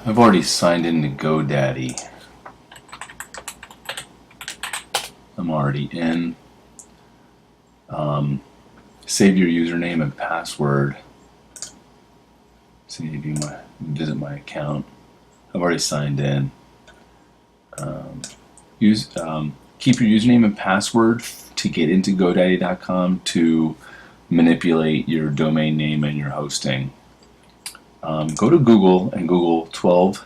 I've already signed into GoDaddy. I'm already in. Save your username and password. See if you want to visit my account. I've already signed in. Keep your username and password to get into GoDaddy.com to manipulate your domain name and your hosting. Go to Google and Google 12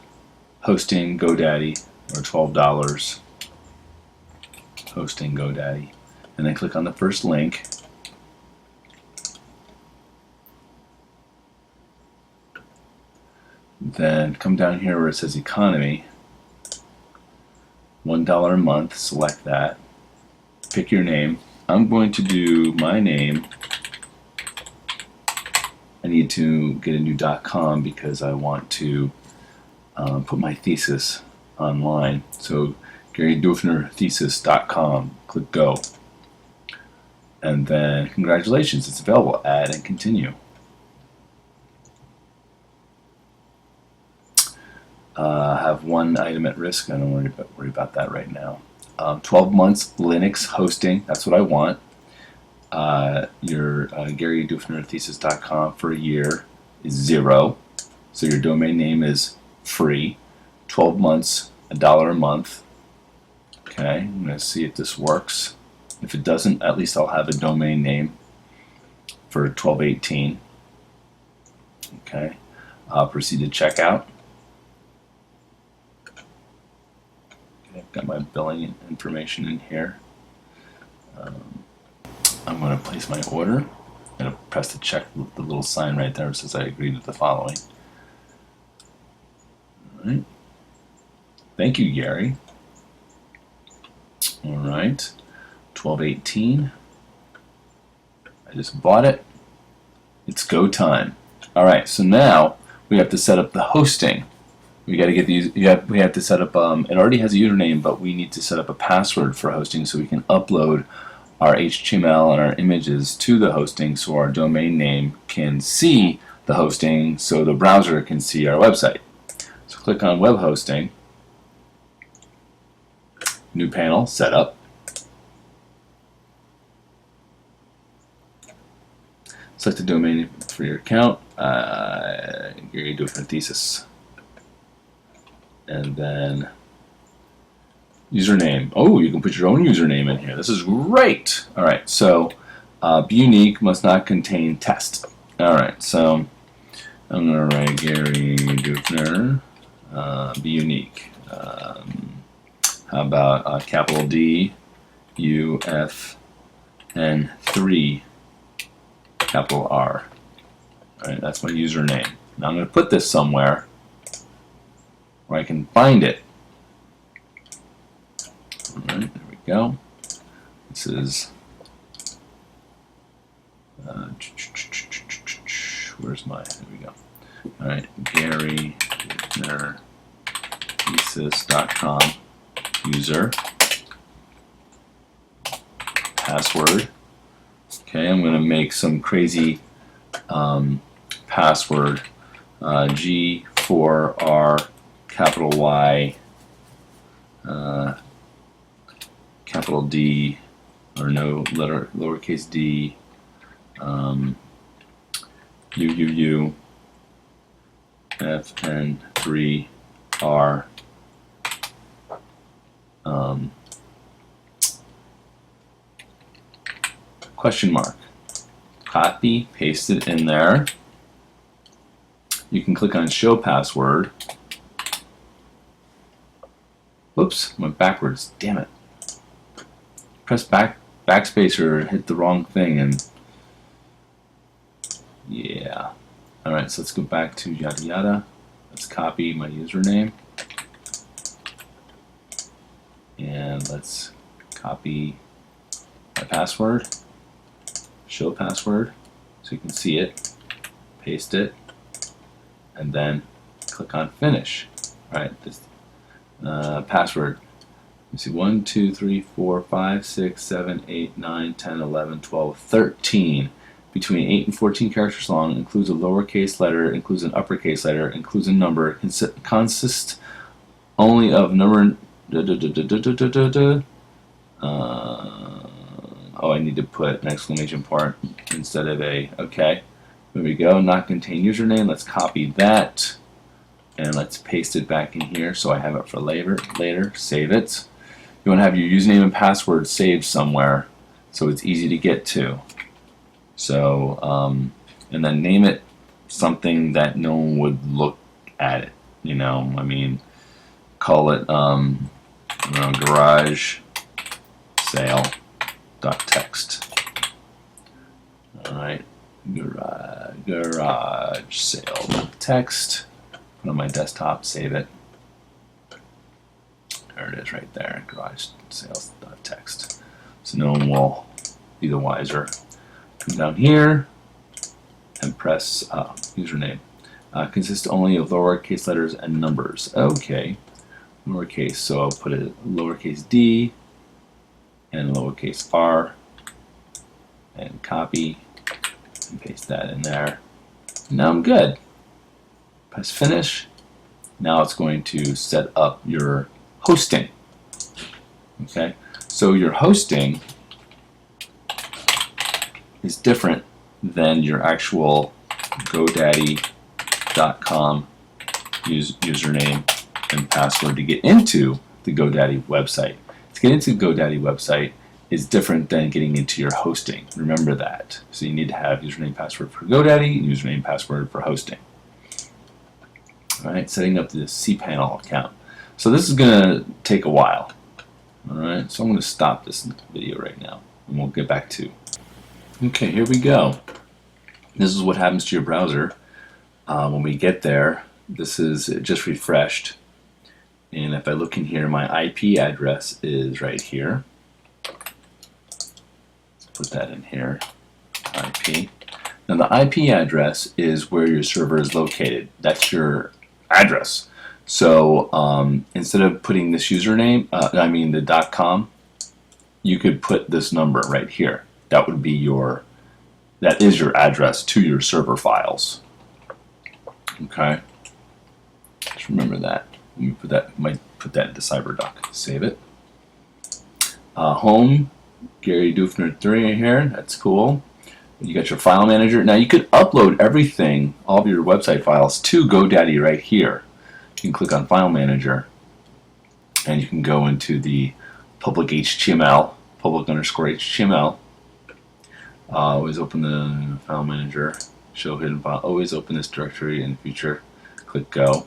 hosting GoDaddy, or $12 hosting GoDaddy, and then click on the first link. Then come down here where it says economy, $1 a month, select that, pick your name. I'm going to do my name. I need to get a new .com because I want to put my thesis online. So GaryDufnerThesis.com, click go. And then congratulations, it's available. Add and continue. Have one item at risk. I don't worry about that right now. 12 months Linux hosting, that's what I want. Your GaryDufnerThesis.com for a year is 0. So your domain name is free. 12 months, $1 a month. Okay, I'm going to see if this works. If it doesn't, at least I'll have a domain name for 1218. Okay, proceed to checkout. I've got my billing information in here. I'm going to place my order. I'm going to press the check, the little sign right there that says I agree with the following. All right. Thank you, Gary. All right. 1218. I just bought it. It's go time. All right. So now we have to set up the hosting. We got to get these. We have to set up. It already has a username, but we need to set up a password for hosting so we can upload our HTML and our images to the hosting, so our domain name can see the hosting, so the browser can see our website. So click on web hosting. New panel, setup. Select the domain name for your account. Gary Dufner Thesis. And then username. Oh, you can put your own username in here. This is great. All right, so be unique, must not contain test. All right, so I'm going to write Gary Dufner, be unique. How about capital D, U, F, N, 3, capital R. All right, that's my username. Now I'm going to put this somewhere where I can find it. All right, there we go. This is where's my? There we go. All right, GaryDufnerThesis.com user password. Okay, I'm going to make some crazy password. G4R capital Y. Capital D, or no letter, lowercase d, UUU, FN3, R, question mark. Copy, paste it in there. You can click on show password. Whoops, went backwards, damn it. Press backspace or hit the wrong thing, and yeah. Alright, so let's go back to yada yada. Let's copy my username. And let's copy my password. Show password so you can see it. Paste it. And then click on finish. Alright, this password. You see 1, 2, 3, 4, 5, 6, 7, 8, 9, 10, 11, 12, 13. between 8 and 14 characters long, includes a lowercase letter, includes an uppercase letter, includes a number, consists only of number. Oh, I need to put an exclamation point instead of a. Okay, there we go. Not contain username. Let's copy that and let's paste it back in here so I have it for later. Save it. You want to have your username and password saved somewhere so it's easy to get to. So, and then name it something that no one would look at it. You know, I mean, call it garage sale dot text. All right, garage sale dot text. Put it on my desktop, save it. There it is, right there. Garage sales dot text. So no one will be the wiser. Come down here and press username. Consists only of lowercase letters and numbers. Okay, lowercase. So I'll put a lowercase d and lowercase r and copy and paste that in there. Now I'm good. Press finish. Now it's going to set up your hosting. Okay, so your hosting is different than your actual GoDaddy.com username and password to get into the GoDaddy website. To get into the GoDaddy website is different than getting into your hosting. Remember that. So you need to have username password for GoDaddy and username password for hosting. All right, setting up the cPanel account. So this is going to take a while. All right, so I'm going to stop this video right now, and we'll get back to. Okay, here we go. This is what happens to your browser when we get there. This is just refreshed, and if I look in here, my IP address is right here. Let's put that in here. IP. Now the IP address is where your server is located. That's your address. So instead of putting this username, the .com, you could put this number right here. That would be that is your address to your server files. Okay, just remember that. Let me put that. Might put that into Cyberduck. Save it. Home, Gary Dufner 3 here. That's cool. You got your file manager. Now you could upload everything, all of your website files, to GoDaddy right here. You can click on File Manager, and you can go into the public HTML, public_HTML. Always open the File Manager, show hidden file. Always open this directory in the future. Click Go.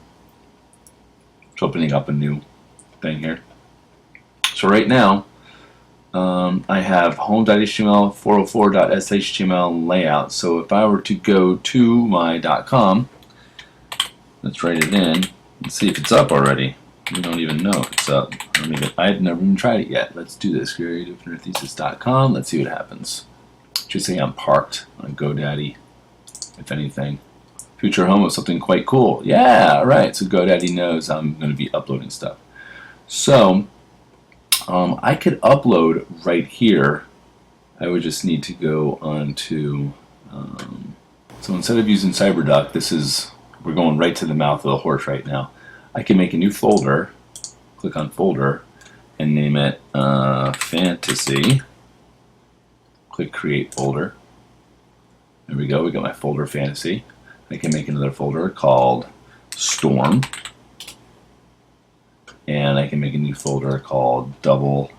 It's opening up a new thing here. So right now, I have home.html, 404.shtml layout. So if I were to go to my .com, let's write it in and see if it's up already. We don't even know if it's up. I've never even tried it yet. Let's do this. GaryDufnerThesis.com. Let's see what happens. Should say I'm parked on GoDaddy, if anything. Future home of something quite cool. Yeah, all right. So GoDaddy knows I'm going to be uploading stuff. So I could upload right here. I would just need to go on to. So instead of using Cyberduck, we're going right to the mouth of the horse right now. I can make a new folder. Click on Folder and name it Fantasy. Click Create Folder. There we go. We got my folder Fantasy. I can make another folder called Storm. And I can make a new folder called Double.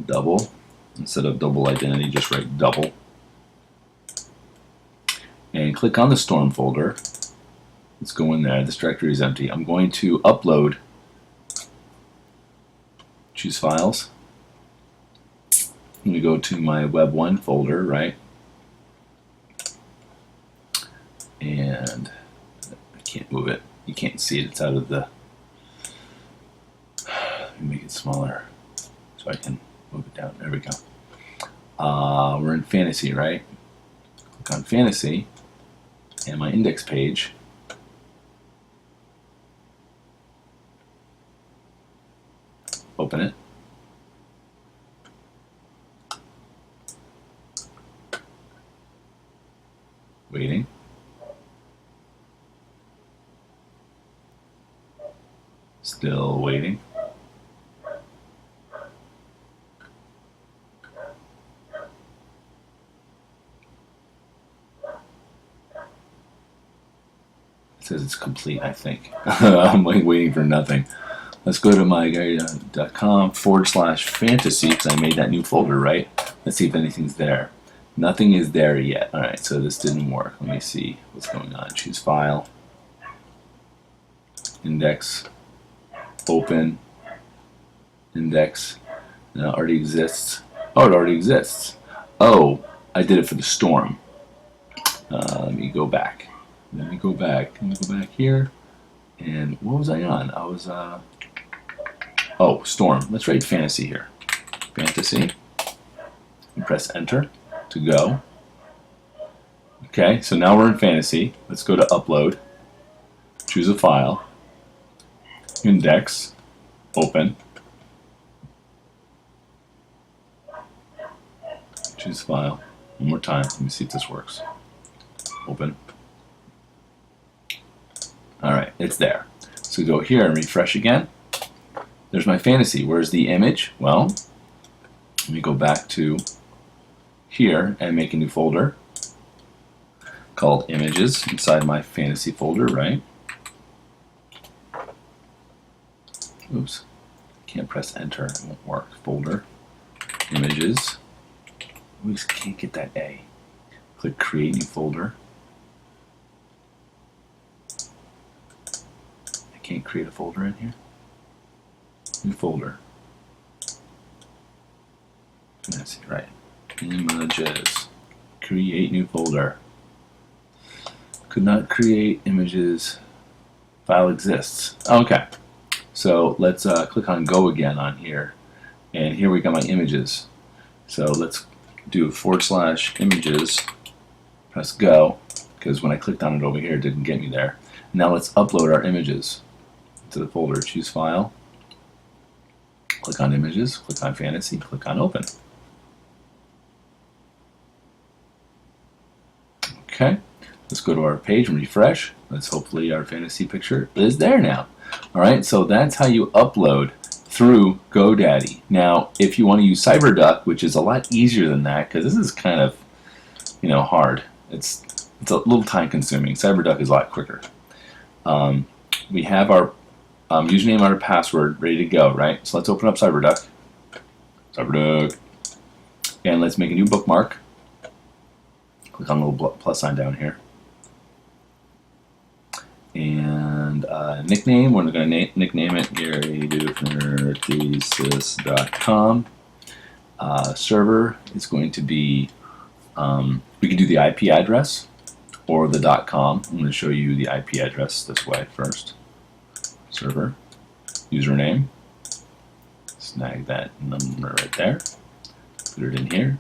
Double. Instead of double identity, just write double. And click on the Storm folder. Let's go in there. This directory is empty. I'm going to upload. Choose files. I'm going to go to my Web1 folder, right? And I can't move it. You can't see it. It's out of the. Let me make it smaller so I can move it down. There we go. We're in Fantasy, right? Click on Fantasy and my index page. Open it. Waiting. Still waiting. It says it's complete, I think. I'm like waiting for nothing. Let's go to myGodaddy.com/fantasy because I made that new folder, right? Let's see if anything's there. Nothing is there yet. All right, so this didn't work. Let me see what's going on. Choose file, index, open, index. Now it already exists. Oh, it already exists. Oh, I did it for the storm. Let me go back. Let me go back here. And what was I on? I was, oh, storm. Let's write fantasy here. Fantasy. And press enter to go. Okay, so now we're in fantasy. Let's go to upload. Choose a file. Index. Open. Choose file. One more time. Let me see if this works. Open. Alright, it's there. So go here and refresh again. There's my fantasy. Where's the image? Well, let me go back to here and make a new folder called images inside my fantasy folder, right? Oops. Can't press enter. It won't work. Folder. Images. We just can't get that A. Click create new folder. I can't create a folder in here. New folder. Fantasy, right. Images. Create new folder. Could not create images. File exists. Okay. So let's click on go again on here. And here we got my images. So let's do /images. Press go. Because when I clicked on it over here, it didn't get me there. Now let's upload our images to the folder. Choose file. Click on images. Click on fantasy. Click on open. Okay, let's go to our page and refresh. Let's hopefully our fantasy picture is there now. All right, so that's how you upload through GoDaddy. Now, if you want to use Cyberduck, which is a lot easier than that, because this is kind of, hard. It's a little time consuming. Cyberduck is a lot quicker. We have our username and our password ready to go, right? So let's open up Cyberduck. Cyberduck. And let's make a new bookmark. Click on the little plus sign down here. And nickname, we're going to nickname it GaryDufnerThesis.com. Server is going to be, we can do the IP address or the .com. I'm going to show you the IP address this way first. Server, username, snag that number right there, put it in here.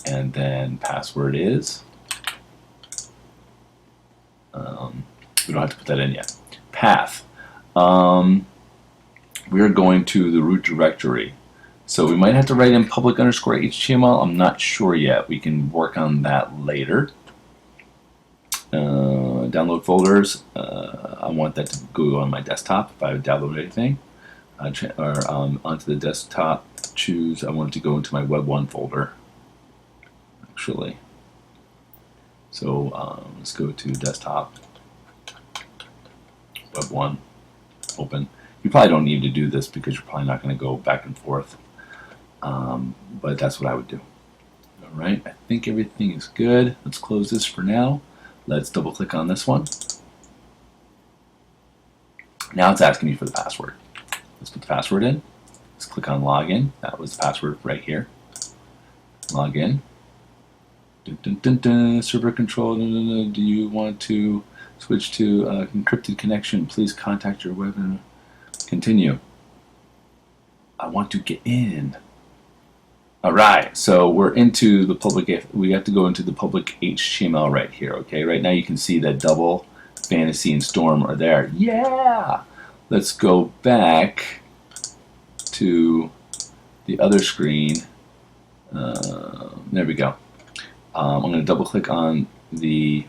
And then password is, we don't have to put that in yet. Path. We're going to the root directory. So we might have to write in public_HTML. I'm not sure yet. We can work on that later. Download folders. I want that to go on my desktop if I would download anything. Onto the desktop, choose, I want it to go into my Web1 folder. Actually. So let's go to desktop, Web1, open. You probably don't need to do this because you're probably not going to go back and forth, but that's what I would do. All right, I think everything is good. Let's close this for now. Let's double click on this one. Now it's asking me for the password. Let's put the password in. Let's click on login. That was the password right here. Log in. Dun, dun, dun, dun. Server control. Dun, dun, dun. Do you want to switch to encrypted connection? Please contact your web and continue. I want to get in. All right, so we're into the public. We have to go into the public HTML right here. Okay, right now you can see that double, fantasy, and storm are there. Yeah. Let's go back to the other screen. There we go. I'm going to double click on the